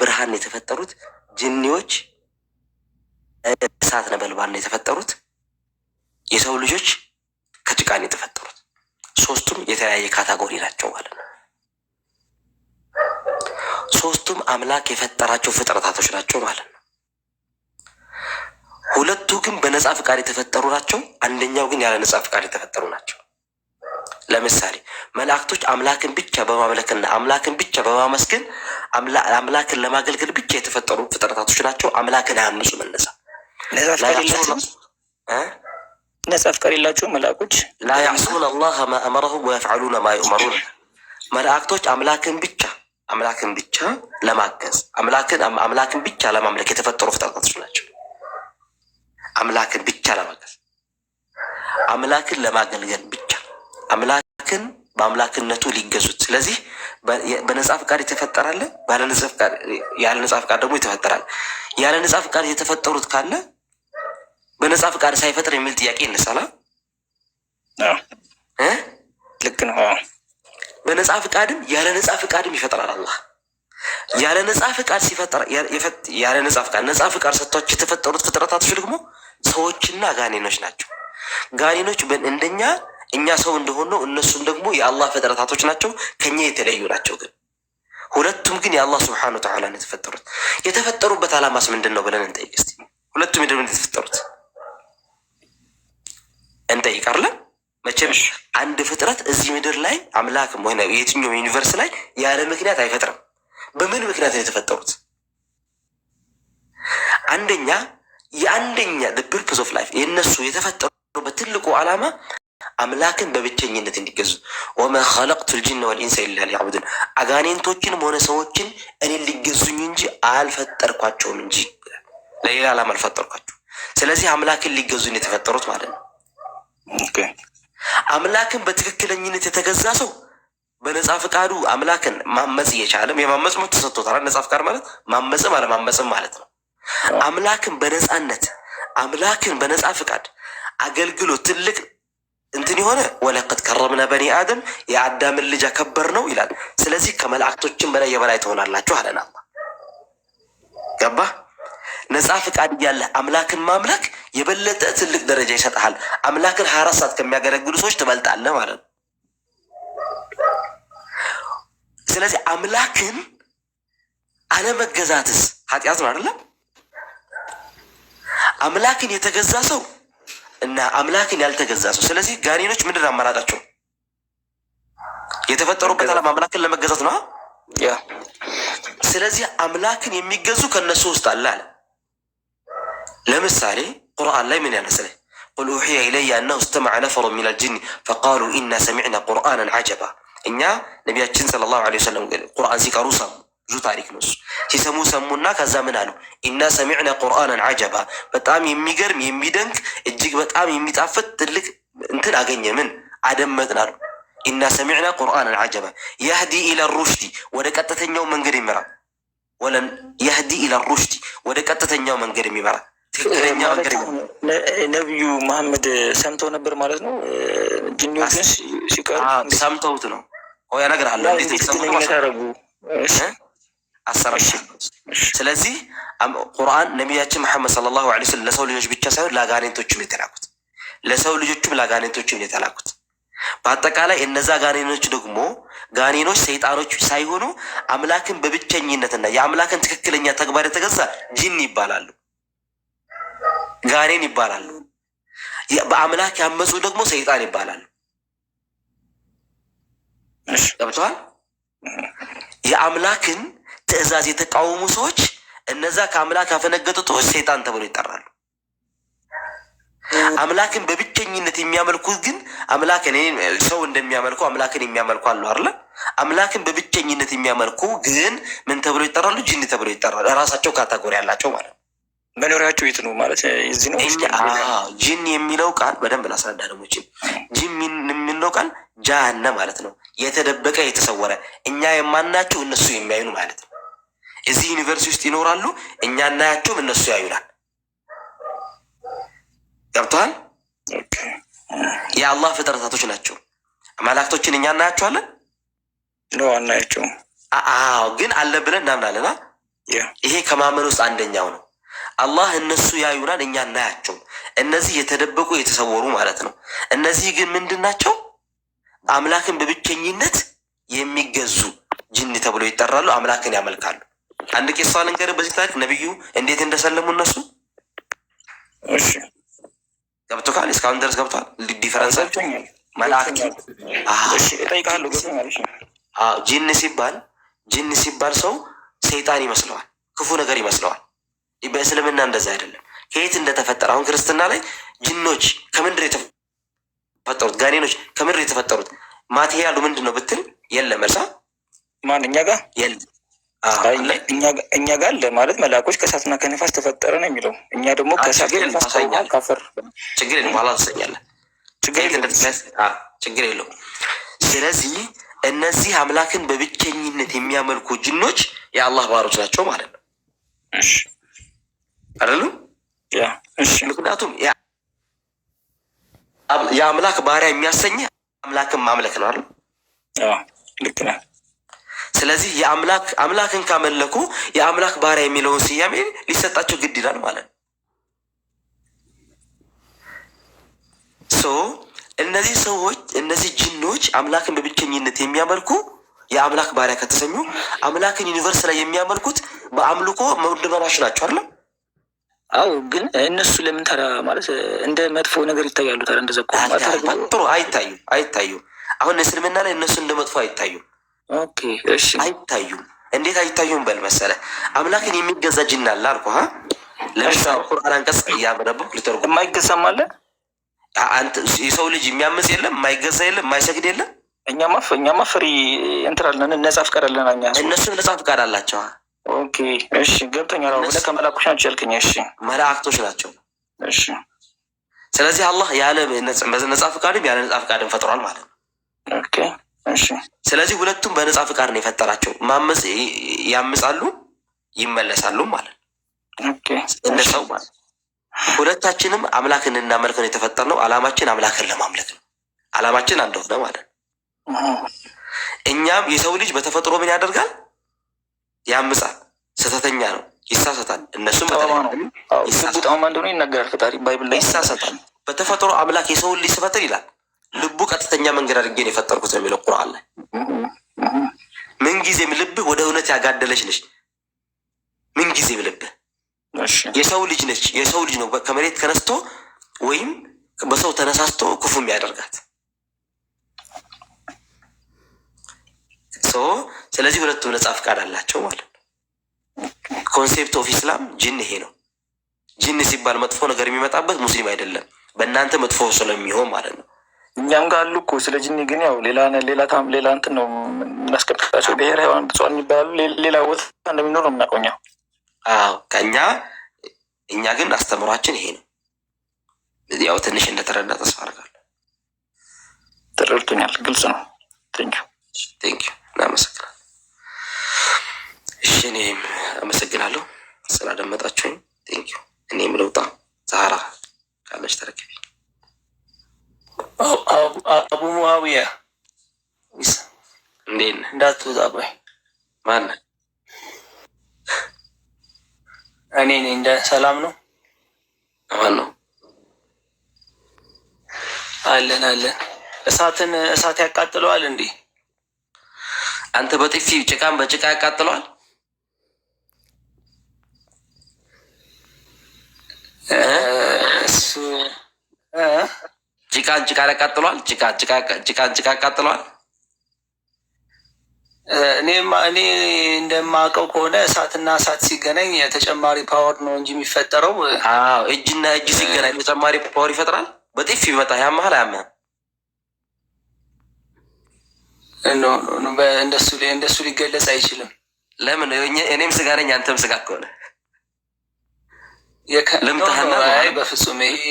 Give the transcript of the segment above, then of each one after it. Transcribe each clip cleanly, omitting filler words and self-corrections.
ከብርሃን የተፈጠሩት፣ ጅኒዎች እሳት ነበልባል ነው የተፈጠሩት፣ የሰው ልጆች ከጭቃን የተፈጠሩት። ሶስቱም የተለያየ ካታጎሪ ናቸው ማለት ነው። ሶስቱም አምላክ የፈጠራቸው ፍጥረታቶች ናቸው ማለት ነው። ሁለቱ ግን በነፃ ፍቃድ የተፈጠሩ ናቸው። አንደኛው ግን ያለ ነፃ ፍቃድ የተፈጠሩ ናቸው። ለምሳሌ መላእክቶች አምላክን ብቻ በማምለክና አምላክን ብቻ በማመስገን አምላክን ለማገልገል ብቻ የተፈጠሩ ፍጥረታቶች ናቸው። አምላክን አያምፁም። ነፃ ፍቃድ የላቸው መላእኮች ላ ያዕሱነ አላህ ማ አመረሁም ወየፍዐሉነ ማ ዩእመሩን። መላእክቶች አምላክን ብቻ ለማገዝ አምላክን ብቻ ለማምለክ የተፈጠሩ ፍጥረታቶች ናቸው። አምላክን ብቻ ለማገዝ አምላክን ለማገልገል ብቻ አምላክን በአምላክነቱ ሊገዙት። ስለዚህ በነፃ ፍቃድ የተፈጠራለ፣ ያለ ነፃ ፍቃድ ደግሞ የተፈጠራል። ያለ ነፃ ፍቃድ የተፈጠሩት ካለ በነፃ ፍቃድ ሳይፈጥር የሚል ጥያቄ ይነሳል። ልክ ነው። በነፃ ፍቃድም ያለ ነፃ ፍቃድም ይፈጥራል አላህ። ያለ ነፃ ፍቃድ ሲፈጠር ያለ ነፃ ፍቃድ ሰጥቷቸው የተፈጠሩት ፍጥረታቶች ደግሞ ሰዎችና ጋኔኖች ናቸው። ጋኔኖች እንደኛ እኛ ሰው እንደሆነው እነሱም ደግሞ የአላህ ፍጥረታቶች ናቸው፣ ከኛ የተለዩ ናቸው። ግን ሁለቱም ግን የአላህ ስብሐነ ወተዓላ ነው የተፈጠሩት። የተፈጠሩበት ዓላማስ ምንድን ነው ብለን እንጠይቅ እስቲ። ሁለቱም ምንድን ነው የተፈጠሩት እንጠይቃለን። መቼም አንድ ፍጥረት እዚህ ምድር ላይ አምላክም ሆነ የትኛው ዩኒቨርስ ላይ ያለ ምክንያት አይፈጥርም። በምን ምክንያት ነው የተፈጠሩት? አንደኛ the purpose of life የእነሱ የተፈጠሩበት ትልቁ ዓላማ አምላክን በብቸኝነት እንዲገዙ። ወማ ኸለቅቱል ጂነ ወልኢንሰ ኢላ ሊዕቡዱን። አጋኔንቶችንም ሆነ ሰዎችን እኔን ሊገዙኝ እንጂ አልፈጠርኳቸውም እንጂ ለሌላ ዓላማ አልፈጠርኳቸው። ስለዚህ አምላክን ሊገዙኝ የተፈጠሩት ማለት ነው። አምላክን በትክክለኝነት የተገዛ ሰው በነፃ ፍቃዱ አምላክን ማመጽ እየቻለም የማመጽ መብት ተሰጥቶታል። ነፃ ፍቃድ ማለት ማመጽም አለማመጽም ማለት ነው። አምላክን በነፃነት አምላክን በነፃ ፍቃድ አገልግሎ ትልቅ እንትን የሆነ ወለቀድ ከረምና በኒ አደም የአዳምን ልጅ አከበር ነው ይላል። ስለዚህ ከመላእክቶችም በላይ የበላይ ትሆናላችሁ አለን አላህ። ገባ? ነፃ ፍቃድ እያለ አምላክን ማምለክ የበለጠ ትልቅ ደረጃ ይሰጥሃል። አምላክን 24 ሰዓት ከሚያገለግሉ ሰዎች ትበልጣለህ ማለት ነው። ስለዚህ አምላክን አለመገዛትስ ኃጢአት ነው አይደለም? አምላክን የተገዛ ሰው እና አምላክን ያልተገዛ ሰው። ስለዚህ ጋኔኖች ምንድን አማራጫቸው? የተፈጠሩበት ዓላማ አምላክን ለመገዛት ነው። ስለዚህ አምላክን የሚገዙ ከነሱ ውስጥ አለ። ለምሳሌ ቁርአን ላይ ምን ያነሰለ ቁል ኡሒየ ኢለየ አነሁ እስተመዐ ነፈሩ ሚነል ጂኒ ፈቃሉ ኢና ሰሚዕና ቁርአንን ዐጀባ። እኛ ነቢያችን ሰለላሁ ዐለይሂ ወሰለም ቁርአን ሲቀሩ ሰሙ። ብዙ ታሪክ ነው እሱ። ሲሰሙ ሰሙና ከዛ ምን አሉ? ኢና ሰሚዕና ቁርአንን ዐጀባ፣ በጣም የሚገርም የሚደንቅ እጅግ በጣም የሚጣፍጥ ትልቅ እንትን አገኘ። ምን አደመጥን አሉ። ኢና ሰሚዕና ቁርአንን ዐጀባ የህዲ ኢለ ሩሽዲ፣ ወደ ቀጥተኛው መንገድ የሚመራ ወለን የህዲ ኢለ ሩሽዲ፣ ወደ ቀጥተኛው መንገድ የሚመራ ትክክለኛ መንገድ። ነቢዩ መሐመድ ሰምተው ነበር ማለት ነው። ጅኒዎች ሲቀሩ ሰምተውት ነው። ያ ነገር አለ እንዴት ተሰምተው አሰራሽ። ስለዚህ ቁርአን ነቢያችን መሐመድ ሰለላሁ ዐለይሂ ወሰለም ለሰው ልጆች ብቻ ሳይሆን ለጋኔንቶችም የተላኩት፣ ለሰው ልጆችም ለጋኔንቶችም የተላኩት። በአጠቃላይ እነዛ ጋኔኖች ደግሞ ጋኔኖች ሰይጣኖች ሳይሆኑ አምላክን በብቸኝነትና የአምላክን ትክክለኛ ተግባር የተገዛ ጂን ይባላሉ፣ ጋኔን ይባላሉ። በአምላክ ያመፁ ደግሞ ሰይጣን ይባላሉ። ገብተዋል? የአምላክን ትእዛዝ የተቃወሙ ሰዎች እነዛ ከአምላክ ያፈነገጡት ሰይጣን ተብሎ ይጠራሉ። አምላክን በብቸኝነት የሚያመልኩት ግን አምላክን ሰው እንደሚያመልኩ አምላክን የሚያመልኩ አሉ አይደል? አምላክን በብቸኝነት የሚያመልኩ ግን ምን ተብሎ ይጠራሉ? ጂን ተብሎ ይጠራሉ። ራሳቸው ካታጎሪ ያላቸው ማለት ነው። መኖሪያቸው የት ነው ማለት እዚህ ነው? ጂን የሚለው ቃል በደንብ ላስረዳ ደግሞ። ጂን የሚለው ቃል ጃሃነ ማለት ነው። የተደበቀ የተሰወረ፣ እኛ የማናቸው እነሱ የሚያዩን ማለት ነው። እዚህ ዩኒቨርሲቲ ውስጥ ይኖራሉ፣ እኛ እናያቸውም እነሱ ያዩናል። ገብተዋል? የአላህ ፍጥረታቶች ናቸው። መላእክቶችን እኛ እናያቸዋለን? ነው አናያቸውም። ግን አለ ብለን እናምናለና ይሄ ከማመን ውስጥ አንደኛው ነው። አላህ እነሱ ያዩናል፣ እኛ እናያቸው። እነዚህ የተደበቁ የተሰወሩ ማለት ነው። እነዚህ ግን ምንድን ናቸው? አምላክን በብቸኝነት የሚገዙ ጅን ተብሎ ይጠራሉ። አምላክን ያመልካሉ። አንድ ቄሷ ልንገርህ። በዚህ ታሪክ ነቢዩ እንዴት እንደሰለሙ እነሱ ገብቶካል? እስካሁን ድረስ ገብቷል? ዲፈረንሳቸው መላእክት ጅን ሲባል ሰው ሰይጣን ይመስለዋል፣ ክፉ ነገር ይመስለዋል። በእስልምና እንደዛ አይደለም። ከየት እንደተፈጠረ አሁን ክርስትና ላይ ጅኖች ከምንድር የተፈጠሩት? ጋኔኖች ከምንድር የተፈጠሩት? ማቴሪያሉ ምንድን ነው ብትል የለም። እርሳ ማን እኛ ጋር የለም። እኛ ጋር አለ ማለት መላኮች ከእሳትና ከነፋስ ተፈጠረ ነው የሚለው። እኛ ደግሞ ከእሳት ካፈር ችግር የለም። ኋላ ትሰኛለህ። ችግር የለው። ስለዚህ እነዚህ አምላክን በብቸኝነት የሚያመልኩ ጅኖች የአላህ ባሮች ናቸው ማለት ነው አይደሉም? ምክንያቱም የአምላክ ባሪያ የሚያሰኘ አምላክን ማምለክ ነው አይደል? ልክ ነህ። ስለዚህ አምላክን ካመለኩ የአምላክ ባሪያ የሚለውን ስያሜ ሊሰጣቸው ግድ ይላል ማለት ነው። እነዚህ ሰዎች እነዚህ ጅኖች አምላክን በብቸኝነት የሚያመልኩ የአምላክ ባሪያ ከተሰኙ አምላክን ዩኒቨርስ ላይ የሚያመልኩት በአምልኮ ወንድማማች ናቸው አይደለም? አዎ። ግን እነሱ ለምን ታዲያ ማለት እንደ መጥፎ ነገር ይታያሉ? ታዲያ እንደዛ ጥሩ አይታዩም። አሁን እስልምና ላይ እነሱ እንደ መጥፎ አይታዩም። ኦኬ እሺ፣ አይታዩም። እንዴት አይታዩም በል መሰለህ። አምላክን የሚገዛ ጅን አለ አልኩህ። ለምሳሌ ቁርአን አንቀጽ እያነበብኩ ልተርጉም። የማይገዛም አለ። የሰው ልጅ የሚያምጽ የለም፣ የማይገዛ የለም፣ የማይሰግድ የለም። እኛማ ፍሪ እንትራለን፣ ነጻ ፍቃድ አለን። እነሱም ነጻ ፍቃድ አላቸው። ኦኬ እሺ፣ ገብቶኛል። ብለህ ከመላኮች ናቸው ያልከኝ? እሺ፣ መላእክቶች ናቸው። እሺ። ስለዚህ አላህ ያለ ነጻ ፍቃድም ያለ ነጻ ፍቃድም ፈጥሯል ማለት ነው። ኦኬ እሺ። ስለዚህ ሁለቱም በነጻ ፍቃድ ነው የፈጠራቸው። ማመጽ ያምጻሉ፣ ይመለሳሉ ማለት ነው። ኦኬ እንደ ሰው ማለት ሁለታችንም አምላክን እናመልክ ነው የተፈጠርነው። አላማችን አምላክን ለማምለክ ነው። አላማችን አንድ ሆነ ማለት ነው። እኛም የሰው ልጅ በተፈጥሮ ምን ያደርጋል? ያምጻል፣ ስህተተኛ ነው፣ ይሳሳታል። እነሱም ጣማ እንደሆነ ይናገራል ፈጣሪ ባይብል ላይ። ይሳሳታል። በተፈጥሮ አምላክ የሰውን ልጅ ስፈጥር ይላል ልቡ ቀጥተኛ መንገድ አድርጌ ነው የፈጠርኩት ነው የሚለው ቁርአን ላይ። ምንጊዜም ልብህ ወደ እውነት ያጋደለች ነች። ምንጊዜም ልብህ የሰው ልጅ ነች። የሰው ልጅ ነው ከመሬት ተነስቶ ወይም በሰው ተነሳስቶ ክፉ የሚያደርጋት። ስለዚህ ሁለቱም ነጻ ፍቃድ አላቸው ማለት ነው። ኮንሴፕት ኦፍ ኢስላም ጅን ይሄ ነው። ጅን ሲባል መጥፎ ነገር የሚመጣበት ሙስሊም አይደለም፣ በእናንተ መጥፎ ስለሚሆን ማለት ነው። እኛም ጋር አሉ እኮ ስለ ጅኒ ግን ያው ሌላ እንትን ነው የምናስቀምጣቸው። ብሔር ሃይዋን ብፁዓን የሚባሉ ሌላ ቦታ እንደሚኖር ነው የምናውቀው። አዎ እኛ ግን አስተምሯችን ይሄ ነው። ያው ትንሽ እንደተረዳ ተስፋ አደርጋለሁ። ተረድቶኛል። ግልጽ ነው። ቴንኪው እናመሰግናለን። እሺ እኔም አመሰግናለሁ ስላደመጣችሁኝ። ቴንኪው። እኔም ልውጣ። ዛህራ ካለች ተረክቢ። አቡ ሙአዊያ እንዴት ነህ? እንዳትወጣ ቆይ። ማነህ? እኔ እንደ ሰላም ነው። ማን ነው? አለን እሳት ያቃጥለዋል እንዴ? አንተ በጥፊ ጭቃን በጭቃ ያቃጥለዋል? እሱ ጭቃን ጭቃ ያቃጥለዋል? ጭቃን ጭቃ ያቃጥለዋል? እኔ እንደማውቀው ከሆነ እሳትና እሳት ሲገናኝ ተጨማሪ ፓወር ነው እንጂ የሚፈጠረው። እጅና እጅ ሲገናኝ ተጨማሪ ፓወር ይፈጥራል። በጥፊ ቢመጣ ያመሃል አያመህም? እንደሱ ሊገለጽ አይችልም። ለምን? እኔም ስጋ ነኝ አንተም ስጋ ከሆነ ልምታህና በፍጹም ይሄ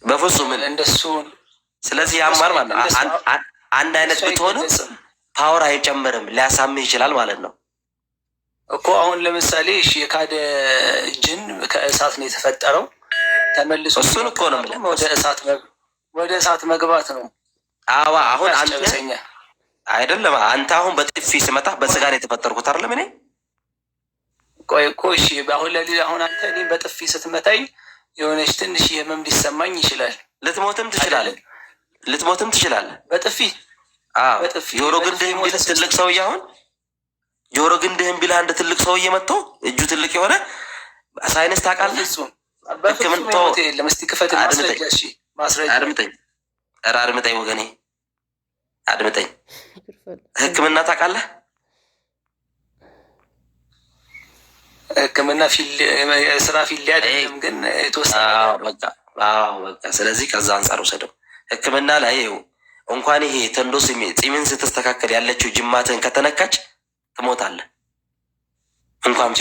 በፍጹም እንደሱ። ስለዚህ ያማል ማለት ነው። አንድ አይነት ብትሆንም ፓወር አይጨምርም፣ ሊያሳምህ ይችላል ማለት ነው እኮ። አሁን ለምሳሌ የካደ ጅን ከእሳት ነው የተፈጠረው፣ ተመልሶ እሱን እኮ ነው ወደ እሳት መግባት ነው። አሁን አይደለም አንተ አሁን በጥፊ ስመታ በስጋ ነው የተፈጠርኩት አይደለም እኔ። ቆይ እሺ አሁን አንተ እኔን በጥፊ ስትመታኝ የሆነች ትንሽ ህመም ሊሰማኝ ይችላል። ልትሞትም ትችላለህ በጥፊ። ጆሮ ግንድህን ቢልህ ትልቅ ሰውዬ አሁን ጆሮ ግንድህን ቢልህ አንድ ትልቅ ሰውዬ መጥቶ እጁ ትልቅ የሆነ ሳይንስ ታውቃለህ? አድምጠኝ ወገኔ አድምጠኝ። ሕክምና ታውቃለህ? ሕክምና ስራ ፊል አይደለም ግን የተወሰነ በቃ። ስለዚህ ከዛ አንጻር ውሰደው። ሕክምና ላይ ይኸው እንኳን ይሄ ተንዶስ ፂምን ስትስተካከል ያለችው ጅማትህን ከተነካች ትሞታለህ። እንኳን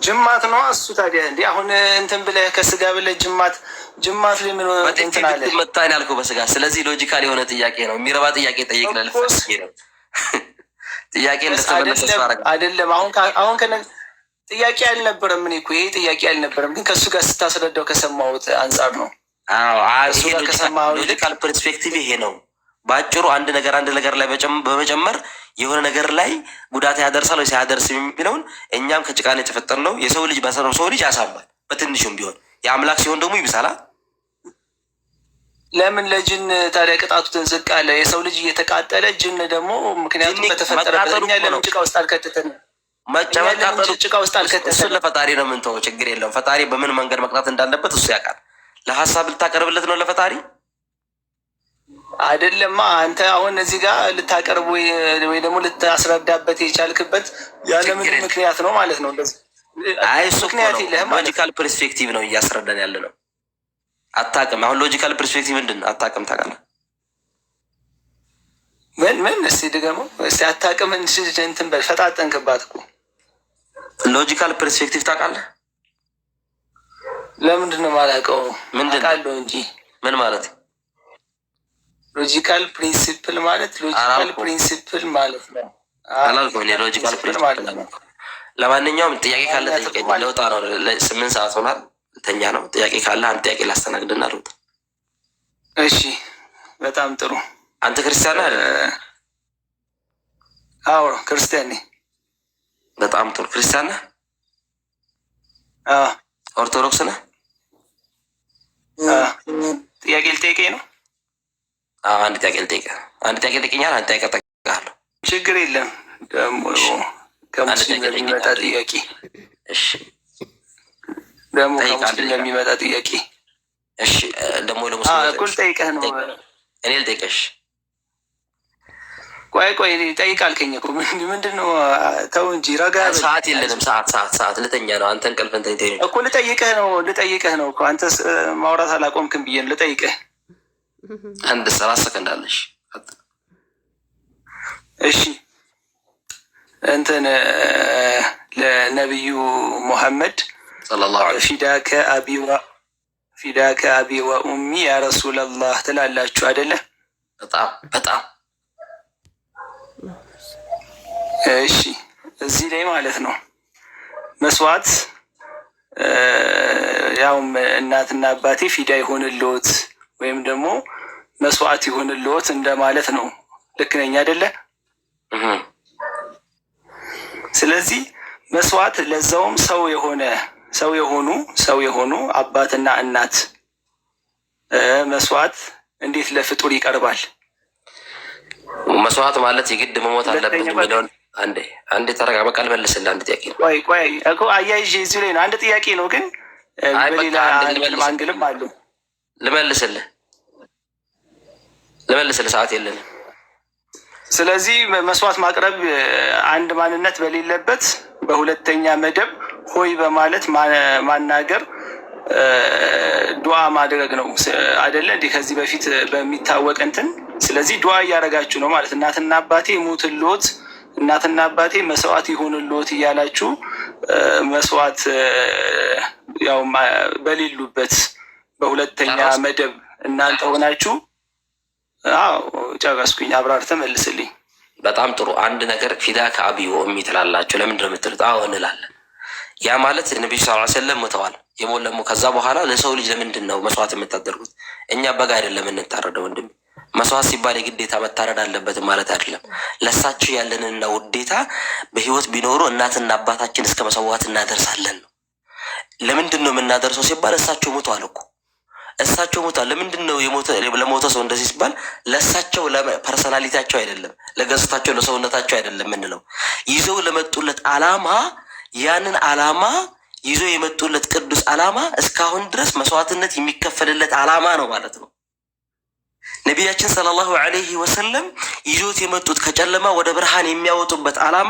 ጅማት ነው እሱ። ታዲያ እንዲ አሁን እንትን ብለህ ከስጋ ብለህ ጅማት ለምን እንትን አለ መታን ያልከው በስጋ። ስለዚህ ሎጂካል የሆነ ጥያቄ ነው። የሚረባ ጥያቄ ጠይቅ ለልፈስ ነው ጥያቄ እንደተመለሰ አይደለም። አሁን ጥያቄ አልነበረም። እኔ እኮ ይሄ ጥያቄ አልነበረም፣ ግን ከእሱ ጋር ስታስረዳው ከሰማሁት አንጻር ነው። ሎጂካል ፐርስፔክቲቭ ይሄ ነው በአጭሩ። አንድ ነገር ላይ በመጨመር የሆነ ነገር ላይ ጉዳት ያደርሳል ወይ ሳያደርስ የሚለውን እኛም ከጭቃን የተፈጠርነው የሰው ልጅ በሰራው ሰው ልጅ ያሳማል በትንሹም ቢሆን። የአምላክ ሲሆን ደግሞ ይብሳላ። ለምን ለጅን ታዲያ ቅጣቱትን ዝቅ አለ? የሰው ልጅ እየተቃጠለ ጅን ደግሞ ምክንያቱም በተፈጠረበት እኛ ለምን ጭቃ ውስጥ አልከተተን? ጭቃ ውስጥ አልከተተን። እሱን ለፈጣሪ ነው የምንተወው፣ ችግር የለውም። ፈጣሪ በምን መንገድ መቅጣት እንዳለበት እሱ ያውቃል። ለሀሳብ ልታቀርብለት ነው ለፈጣሪ አይደለማ። አንተ አሁን እዚህ ጋር ልታቀርብ ወይ ደግሞ ልታስረዳበት የቻልክበት ያለምን ምክንያት ነው ማለት ነው። እንደዚህ ምክንያት የለህም። ሎጂካል ፐርስፔክቲቭ ነው እያስረዳን ያለ ነው። አታውቅም። አሁን ሎጂካል ፐርስፔክቲቭ ምንድን ነው? አታውቅም። ታውቃለህ? ምን እስኪ ድገመው እስኪ። አታውቅም እንትን በል ፈጣጠንክባት እኮ። ሎጂካል ፐርስፔክቲቭ ታውቃለህ? ለምንድን ነው የማላውቀው? አውቃለሁ እንጂ ምን ማለት ነው? ሎጂካል ፕሪንሲፕል ማለት ነው። አላልኩም እኔ ሎጂካል ፕሪንሲፕል ነው። ለማንኛውም ጥያቄ ካለ ጠይቀኝ። ለውጣ ነው 8 ሰዓት ሆኗል። ተኛ ነው። ጥያቄ ካለ አንድ ጥያቄ ላስተናግድና ልውጣ። እሺ፣ በጣም ጥሩ። አንተ ክርስቲያን ነህ? አዎ ክርስቲያን ነኝ። በጣም ጥሩ። ክርስቲያን ነህ? ኦርቶዶክስ ነህ? ጥያቄ ልጠይቀኝ ነው? አንድ ጥያቄ ልጠይቀህ። አንድ ጥያቄ ልጠይቀኛል። አንድ ጥያቄ እጠይቅሃለሁ። ችግር የለም። ደግሞ ከሙስሊም የሚመጣ ጥያቄ። እሺ፣ ደግሞ ከሙስሊም የሚመጣ ጥያቄ። እሺ፣ ደግሞ ለሙስሊም እኩል ጠይቀህ ነው። እኔ ልጠይቀሽ። ቆይ ጠይቅ አልከኝ እኮ ምንድን ነው? ተው እንጂ ረጋ። ሰዓት የለንም። ሰዓት ልተኛ ነው። አንተ እንቅልፍ እንትን እኮ ልጠይቅህ ነው እኮ አንተ ማውራት አላቆምክም ብዬ ልጠይቅህ። አንድ 30 ሰከንድ አለሽ። እሺ እንትን ለነቢዩ ሙሐመድ ፊዳከ አቢ ወኡሚ ያ ረሱለላህ ትላላችሁ አይደለ? በጣም እሺ። እዚህ ላይ ማለት ነው መስዋዕት ያውም እናትና አባቴ ፊዳ ይሆንልዎት ወይም ደግሞ መስዋዕት ይሆንልዎት እንደማለት ነው። ልክ ነኝ አይደለ? ስለዚህ መስዋዕት ለዛውም ሰው የሆኑ አባትና እናት መስዋዕት እንዴት ለፍጡር ይቀርባል? መስዋዕት ማለት የግድ መሞት አለበት የሚለውን አንዴ ተረጋ። በቃ ልመልስልህ። አንድ ጥያቄ ነው። ቆይ እኮ አያይዤ እዚሁ ላይ ነው። አንድ ጥያቄ ነው ግን በሌላ አንግልም አለው። ልመልስልህ፣ ሰዓት የለንም። ስለዚህ መስዋዕት ማቅረብ አንድ ማንነት በሌለበት በሁለተኛ መደብ ሆይ በማለት ማናገር ዱዓ ማድረግ ነው አይደለ? እንዲህ ከዚህ በፊት በሚታወቅ እንትን። ስለዚህ ዱዓ እያደረጋችሁ ነው ማለት እናትና አባቴ ሙትልዎት፣ እናትና አባቴ መስዋዕት ይሆንልዎት እያላችሁ መስዋዕት ያው በሌሉበት በሁለተኛ መደብ እናንተ ሆናችሁ። አዎ ጨረስኩኝ። አብራርተህ መልስልኝ። በጣም ጥሩ። አንድ ነገር ፊዳ ከአቢ ወእሚ ትላላችሁ። ለምንድን ነው የምትሉት? አዎ እንላለን። ያ ማለት ነቢዩ ሰለላሁ ዐለይሂ ወሰለም ሞተዋል። የሞለሙ ከዛ በኋላ ለሰው ልጅ ለምንድን ነው መስዋዕት የምታደርጉት? እኛ በግ አይደለም የምንታረደው ወንድም። መስዋዕት ሲባል የግዴታ መታረድ አለበት ማለት አይደለም። ለሳቸው ያለንና ውዴታ በህይወት ቢኖሩ እናትና አባታችን እስከ መሰዋት እናደርሳለን ነው። ለምንድን ነው የምናደርሰው ሲባል እሳቸው ሞተዋል እኮ እሳቸው ሞተዋል። ለምንድን ነው ለሞተ ሰው እንደዚህ ሲባል ለእሳቸው ለፐርሰናሊቲያቸው አይደለም፣ ለገጽታቸው ለሰውነታቸው አይደለም ምንለው ይዘው ለመጡለት አላማ ያንን አላማ ይዞ የመጡለት ቅዱስ አላማ እስካሁን ድረስ መስዋዕትነት የሚከፈልለት አላማ ነው ማለት ነው። ነቢያችን ሰለላሁ ዐለይሂ ወሰለም ይዞት የመጡት ከጨለማ ወደ ብርሃን የሚያወጡበት አላማ